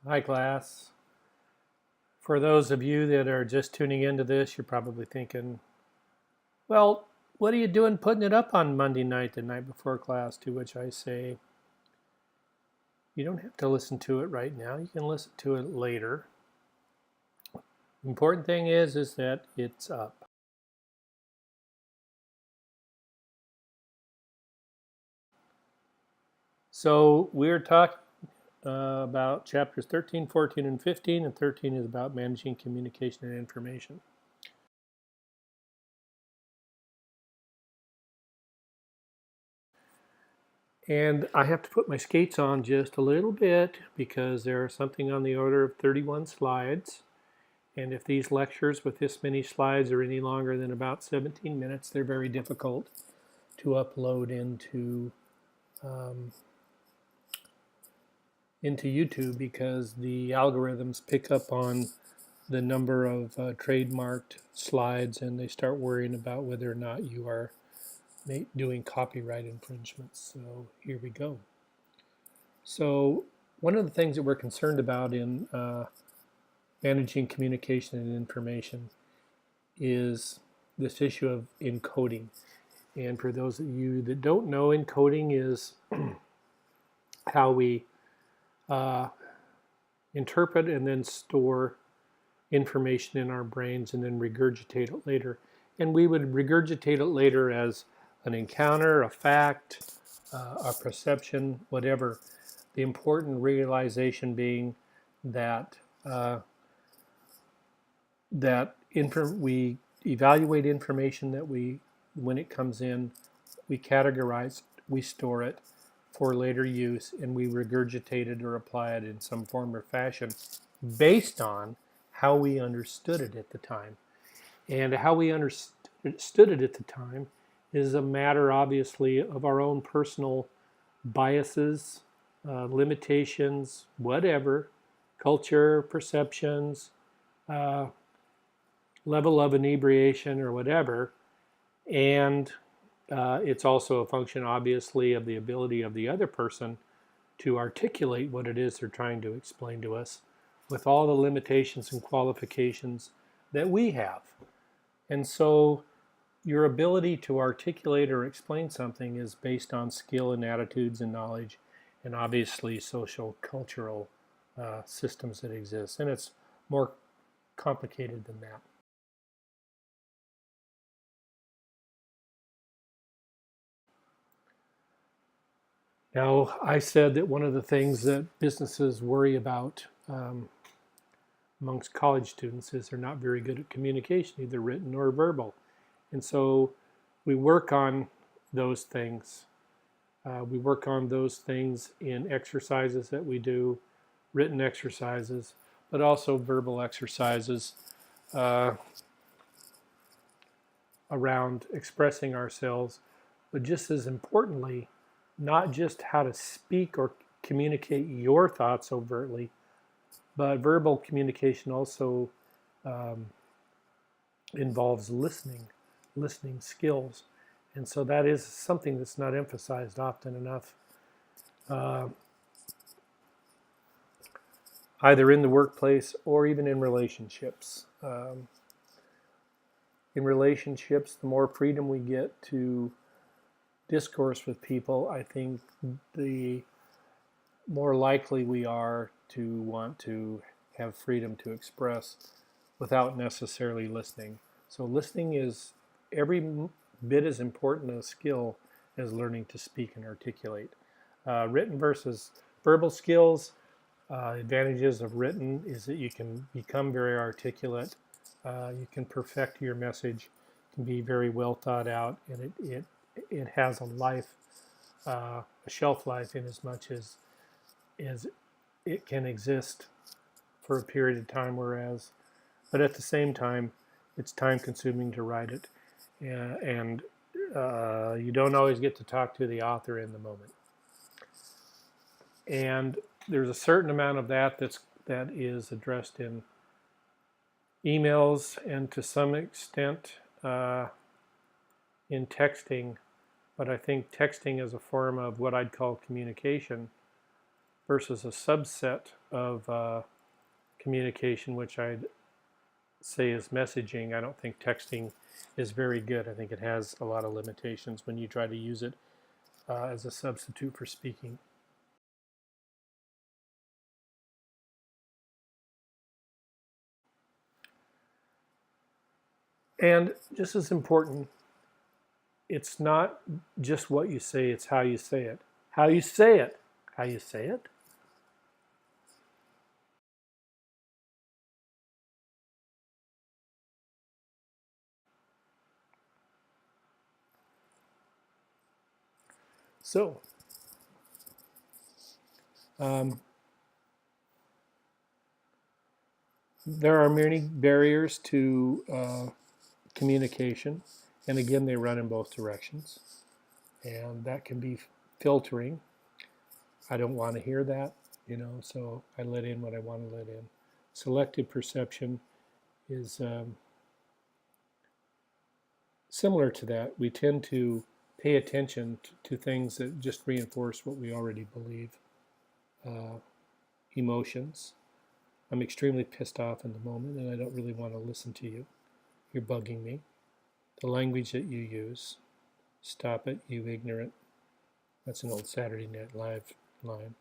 Hi, class. For those of you that are just tuning into this, you're probably thinking, well, what are you doing putting it up on Monday night, the night before class? To which I say, you don't have to listen to it right now. You can listen to it later. The important thing is that it's up. So we're talking about chapters 13, 14, and 15, and 13 is about managing communication and information. And I have to put my skates on just a little bit because there are something on the order of 31 slides. And if these lectures with this many slides are any longer than about 17 minutes, they're very difficult to upload into YouTube because the algorithms pick up on the number of trademarked slides and they start worrying about whether or not you are doing copyright infringements. So here we go. So one of the things that we're concerned about in managing communication and information is this issue of encoding. And for those of you that don't know, encoding is how we interpret and then store information in our brains and then regurgitate it later. And we would regurgitate it later as an encounter, a fact, a perception, whatever. The important realization being that we evaluate information that when it comes in, we categorize, we store it for later use, and we regurgitate it or apply it in some form or fashion based on how we understood it at the time. And how we understood it at the time is a matter, obviously, of our own personal biases, limitations, whatever, culture, perceptions, uh, level of inebriation or whatever. And it's also a function, obviously, of the ability of the other person to articulate what it is they're trying to explain to us with all the limitations and qualifications that we have. And so your ability to articulate or explain something is based on skill and attitudes and knowledge and obviously social cultural systems that exist. And it's more complicated than that. Now, I said that one of the things that businesses worry about amongst college students is they're not very good at communication, either written or verbal. And so we work on those things. We work on those things in exercises that we do, written exercises, but also verbal exercises around expressing ourselves. But just as importantly, not just how to speak or communicate your thoughts overtly, but verbal communication also involves listening skills. And so that is something that's not emphasized often enough, either in the workplace or even in relationships. In relationships, the more freedom we get to discourse with people, I think the more likely we are to want to have freedom to express without necessarily listening. So listening is every bit as important a skill as learning to speak and articulate. Written versus verbal skills. Advantages of written is that you can become very articulate. You can perfect your message. Can be very well thought out, and it has a life, a shelf life, in as much as it can exist for a period of time. But at the same time, it's time consuming to write it, and you don't always get to talk to the author in the moment. And there's a certain amount of that that is addressed in emails and to some extent in texting. But I think texting is a form of what I'd call communication versus a subset of communication, which I'd say is messaging. I don't think texting is very good. I think it has a lot of limitations when you try to use it as a substitute for speaking. And just as important, it's not just what you say, it's how you say it. How you say it. How you say it. So, um, there are many barriers to communication, and again, they run in both directions, and that can be filtering. I don't want to hear that, so I let in what I want to let in. Selective perception is similar to that. We tend to pay attention to things that just reinforce what we already believe. Emotions. I'm extremely pissed off in the moment and I don't really want to listen to you. You're bugging me. The language that you use. Stop it, you ignorant. That's an old Saturday Night Live line.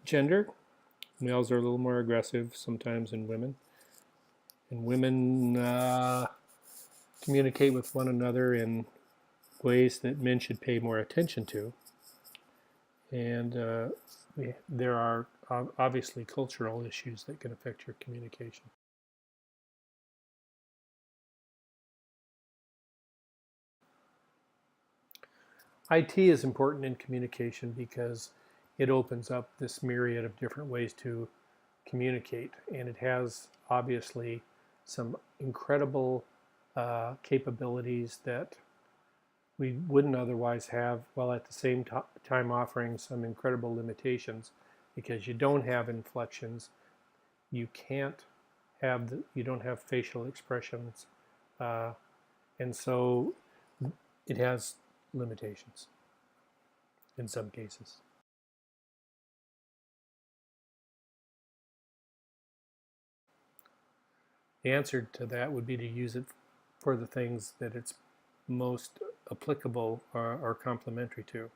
Gender. Males are a little more aggressive sometimes than women. And women communicate with one another in ways that men should pay more attention to. And there are obviously cultural issues that can affect your communication. IT is important in communication because it opens up this myriad of different ways to communicate, and it has obviously some incredible capabilities that we wouldn't otherwise have, while at the same time offering some incredible limitations because you don't have inflections, you don't have facial expressions, uh, and so it has limitations in some cases. The answer to that would be to use it for the things that it's most applicable or complementary to.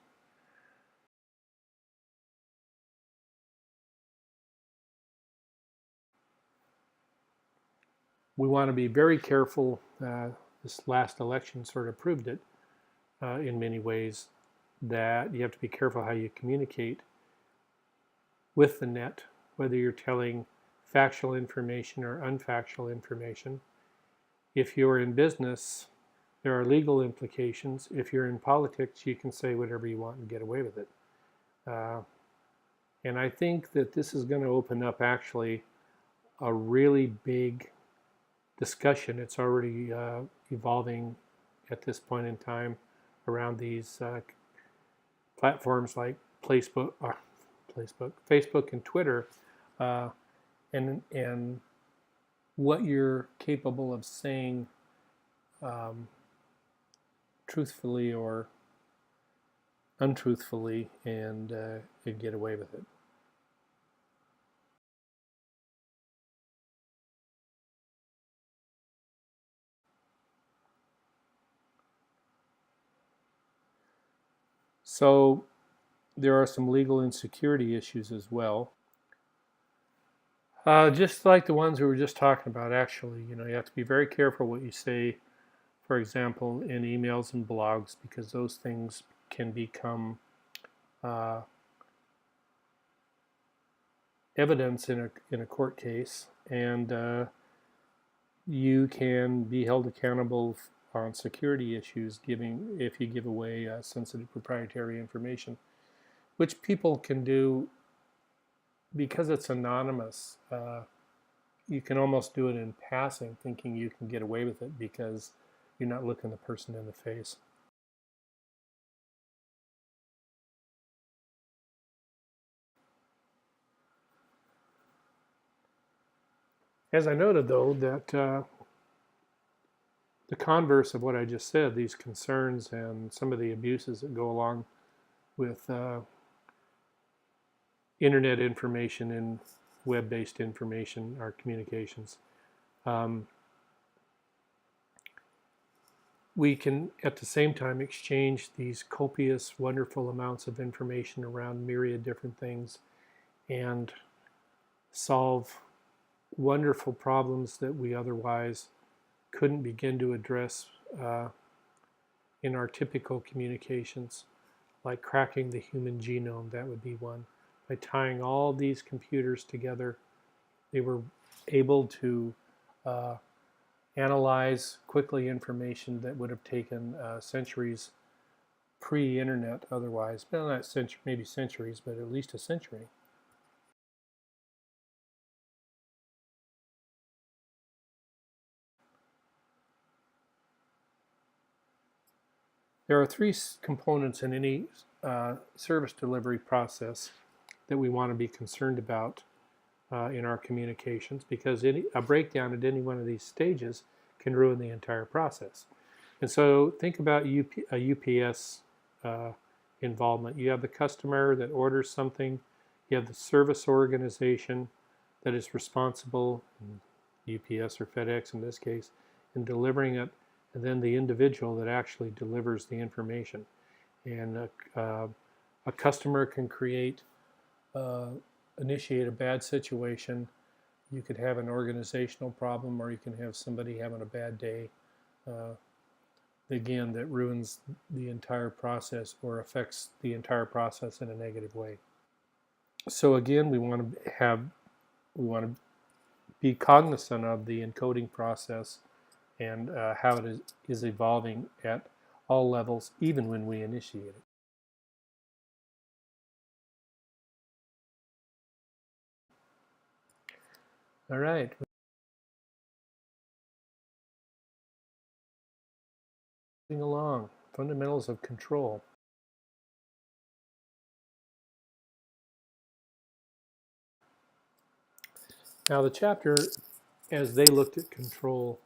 We want to be very careful. This last election sort of proved it in many ways, that you have to be careful how you communicate with the net, whether you're telling factual information or unfactual information. If you're in business, there are legal implications. If you're in politics, you can say whatever you want and get away with it. Uh, and I think that this is going to open up actually a really big discussion. It's already evolving at this point in time around these platforms like Facebook, and Twitter, uh, and what you're capable of saying um, truthfully or untruthfully, and get away with it. So there are some legal insecurity issues as well. Just like the ones we were just talking about, actually, you have to be very careful what you say, for example, in emails and blogs, because those things can become uh, evidence in a court case, and you can be held accountable on security issues if you give away sensitive proprietary information, which people can do because it's anonymous. You can almost do it in passing, thinking you can get away with it because you're not looking the person in the face. As I noted, though, that the converse of what I just said, these concerns and some of the abuses that go along with internet information and web-based information, our communications. We can at the same time exchange these copious, wonderful amounts of information around myriad different things and solve wonderful problems that we otherwise couldn't begin to address in our typical communications, like cracking the human genome. That would be one. By tying all these computers together, they were able to analyze quickly information that would have taken centuries pre-internet otherwise. Well, not century, maybe centuries, but at least a century. There are three components in any service delivery process that we want to be concerned about in our communications, because a breakdown at any one of these stages can ruin the entire process. And so think about a UPS involvement. You have the customer that orders something, you have the service organization that is responsible, UPS or FedEx in this case, in delivering it, and then the individual that actually delivers the information. And a customer can initiate a bad situation. You could have an organizational problem, or you can have somebody having a bad day. Again, that ruins the entire process or affects the entire process in a negative way. So again, we want to be cognizant of the encoding process and how it is evolving at all levels, even when we initiate it. All right. Moving along, fundamentals of control. Now the chapter, as they looked at control,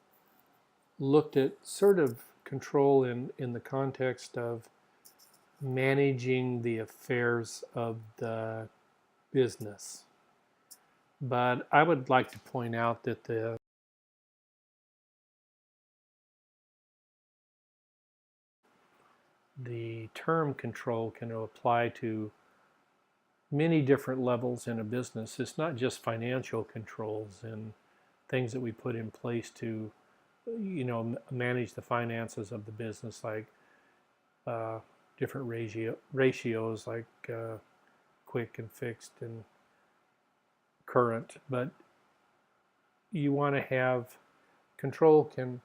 looked at sort of control in the context of managing the affairs of the business. But I would like to point out that the term control can apply to many different levels in a business. It's not just financial controls and things that we put in place to, manage the finances of the business, like different ratios like quick and fixed and current. But you want to have control can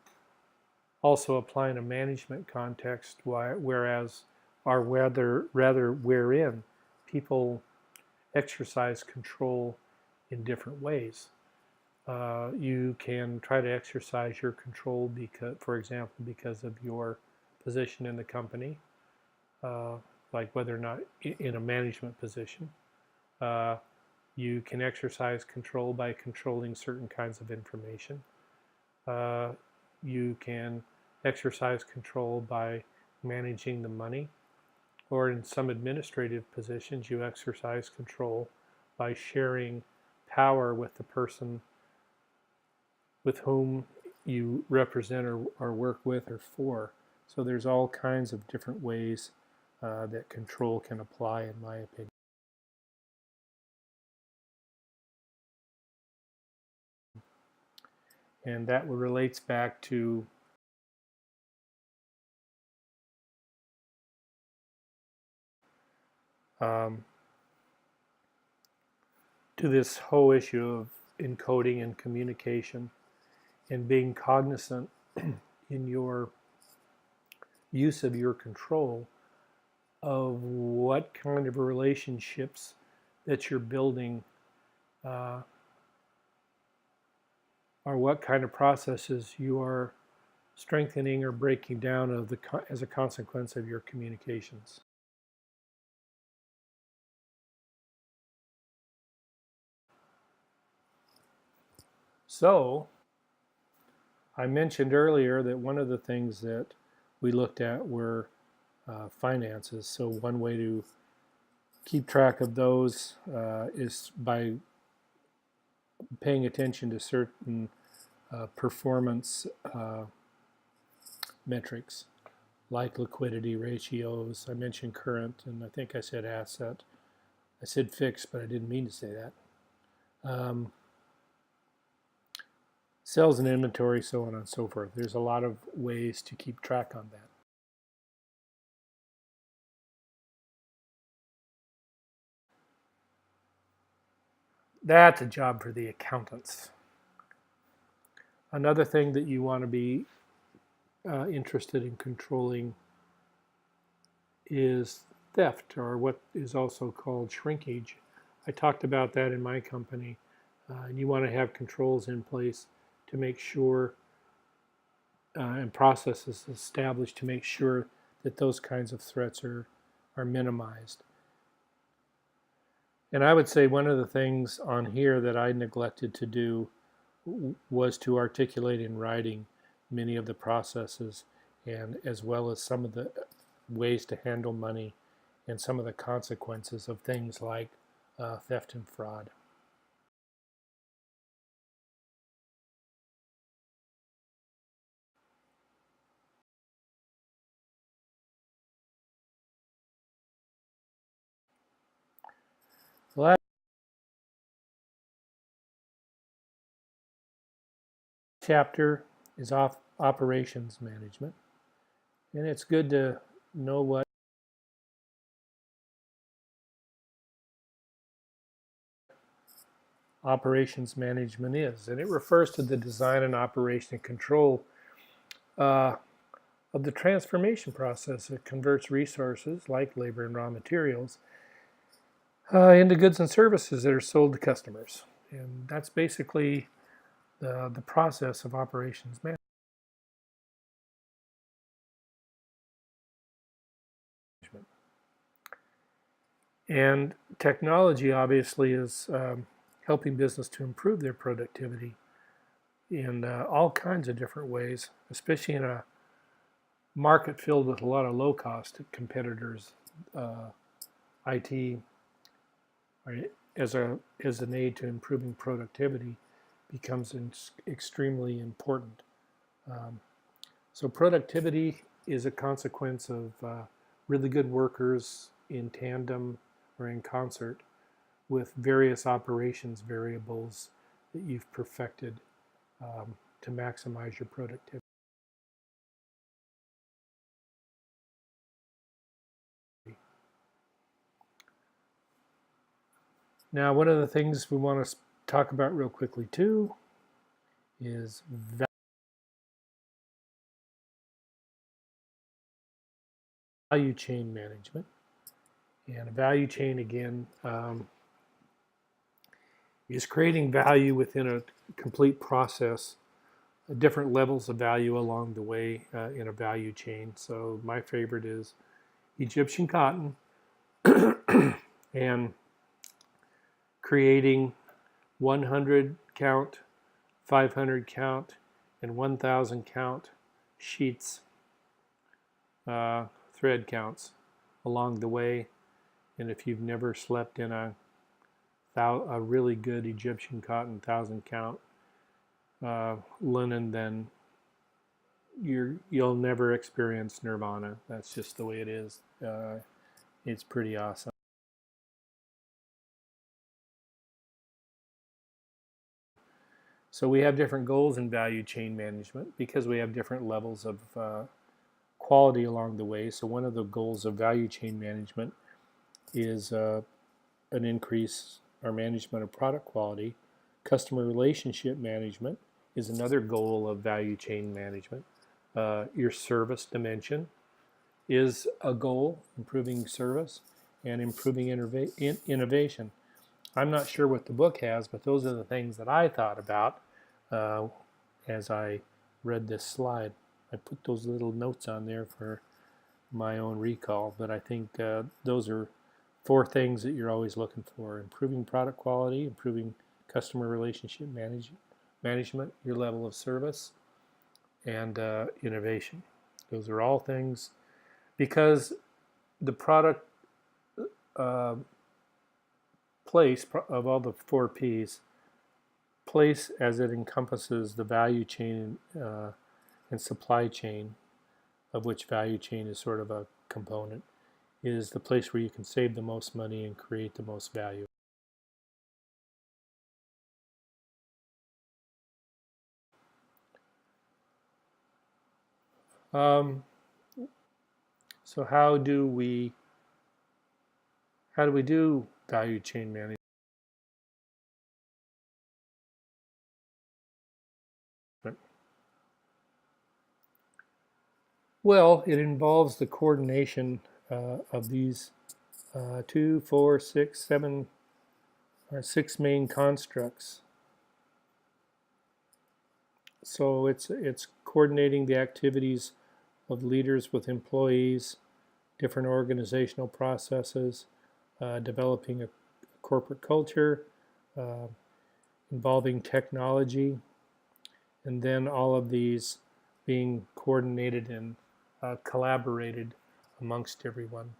also apply in a management context, whereas or rather wherein people exercise control in different ways. You can try to exercise your control because, for example, because of your position in the company, like whether or not in a management position. You can exercise control by controlling certain kinds of information. You can exercise control by managing the money, or in some administrative positions, you exercise control by sharing power with the person with whom you represent or work with or for. So there's all kinds of different ways that control can apply, in my opinion. And that relates back to this whole issue of encoding and communication, and being cognizant in your use of your control of what kind of relationships that you're building, or what kind of processes you are strengthening or breaking down as a consequence of your communications. So, I mentioned earlier that one of the things that we looked at were finances. So one way to keep track of those is by paying attention to certain performance metrics like liquidity ratios. I mentioned current, and I think I said asset. I said fixed, but I didn't mean to say that. Sales and inventory, so on and so forth. There's a lot of ways to keep track on that. That's a job for the accountants. Another thing that you want to be interested in controlling is theft, or what is also called shrinkage. I talked about that in my company. And you want to have controls in place to make sure and processes established to make sure that those kinds of threats are minimized. And I would say one of the things on here that I neglected to do was to articulate in writing many of the processes, and as well as some of the ways to handle money and some of the consequences of things like theft and fraud. The last chapter is operations management, and it's good to know what operations management is, and it refers to the design and operation and control of the transformation process that converts resources like labor and raw materials into goods and services that are sold to customers. And that's basically the process of operations management. And technology obviously is helping business to improve their productivity in all kinds of different ways, especially in a market filled with a lot of low-cost competitors. IT, as an aid to improving productivity, becomes extremely important. So productivity is a consequence of really good workers in tandem or in concert with various operations variables that you've perfected to maximize your productivity. Now, one of the things we want to talk about real quickly too is value chain management. And a value chain, again, is creating value within a complete process, different levels of value along the way in a value chain. So my favorite is Egyptian cotton and creating 100 count, 500 count, and 1,000 count sheets, thread counts along the way. And if you've never slept in a really good Egyptian cotton 1,000 count linen, then you'll never experience nirvana. That's just the way it is. It's pretty awesome. So we have different goals in value chain management because we have different levels of quality along the way. So one of the goals of value chain management is an increase or management of product quality. Customer relationship management is another goal of value chain management. Your service dimension is a goal, improving service and improving innovation. I'm not sure what the book has, but those are the things that I thought about as I read this slide. I put those little notes on there for my own recall, but I think those are 4 things that you're always looking for: improving product quality, improving customer relationship management, your level of service, and innovation. Those are all things, because the product place of all the 4 P's, place as it encompasses the value chain and supply chain, of which value chain is sort of a component, is the place where you can save the most money and create the most value. So how do we do value chain management? Well, it involves the coordination of these 2, 4, 6, 7, or 6 main constructs. So it's coordinating the activities of leaders with employees, different organizational processes, developing a corporate culture, uh, involving technology, and then all of these being coordinated and collaborated amongst everyone.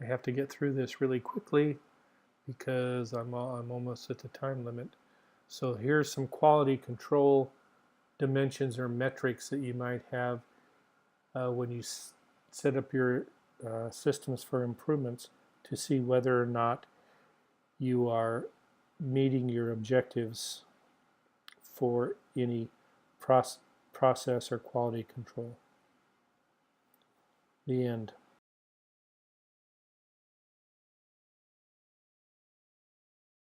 I have to get through this really quickly because I'm almost at the time limit. So here's some quality control dimensions or metrics that you might have when you set up your systems for improvements to see whether or not you are meeting your objectives for any process or quality control. The end.